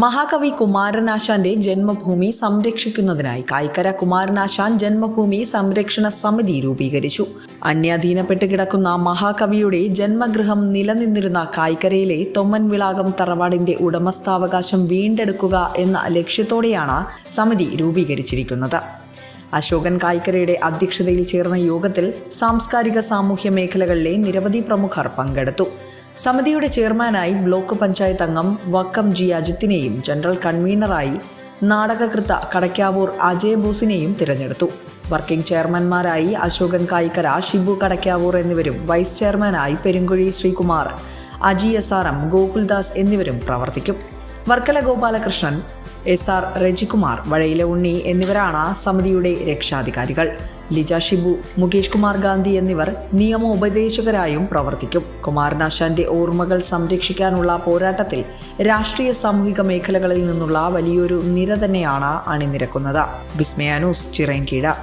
മഹാകവി കുമാരനാശാന്റെ ജന്മഭൂമി സംരക്ഷിക്കുന്നതിനായി കായിക്കര കുമാരനാശാൻ ജന്മഭൂമി സംരക്ഷണ സമിതി രൂപീകരിച്ചു. അന്യാധീനപ്പെട്ട് കിടക്കുന്ന മഹാകവിയുടെ ജന്മഗൃഹം നിലനിന്നിരുന്ന കായിക്കരയിലെ തൊമ്മൻവിളാകം തറവാടിന്റെ ഉടമസ്ഥാവകാശം വീണ്ടെടുക്കുക എന്ന ലക്ഷ്യത്തോടെയാണ് സമിതി രൂപീകരിച്ചിരിക്കുന്നത്. അശോകൻ കായിക്കരയുടെ അധ്യക്ഷതയിൽ ചേർന്ന യോഗത്തിൽ സാംസ്കാരിക സാമൂഹ്യ മേഖലകളിലെ നിരവധി പ്രമുഖർ പങ്കെടുത്തു. സമിതിയുടെ ചെയർമാനായി ബ്ലോക്ക് പഞ്ചായത്ത് അംഗം വക്കം ജി അജിത്തിനെയും ജനറൽ കൺവീനറായി നാടകകൃത്ത കടക്കാവൂർ അജയ് ബോസിനെയും തിരഞ്ഞെടുത്തു. വർക്കിംഗ് ചെയർമാൻമാരായി അശോകൻ കായിക്കര, ഷിബു കടക്കാവൂർ എന്നിവരും വൈസ് ചെയർമാനായി പെരുങ്കുഴി ശ്രീകുമാർ, അജി SRM, ഗോകുൽദാസ് എന്നിവരും പ്രവർത്തിക്കും. വർക്കല ഗോപാലകൃഷ്ണൻ, SR രജികുമാർ, വഴയില ഉണ്ണി എന്നിവരാണ് സമിതിയുടെ രക്ഷാധികാരികൾ. ലിജ ഷിബു, മുകേഷ് കുമാർ ഗാന്ധി എന്നിവർ നിയമോപദേശകരായും പ്രവർത്തിക്കും. കുമാരനാശാന്റെ ഓർമ്മകൾ സംരക്ഷിക്കാനുള്ള പോരാട്ടത്തിൽ രാഷ്ട്രീയ സാമൂഹിക മേഖലകളിൽ നിന്നുള്ള വലിയൊരു നിര തന്നെയാണ് അണിനിരക്കുന്നത്. വിസ്മയ ന്യൂസ്, ചിറയൻകീഴ്.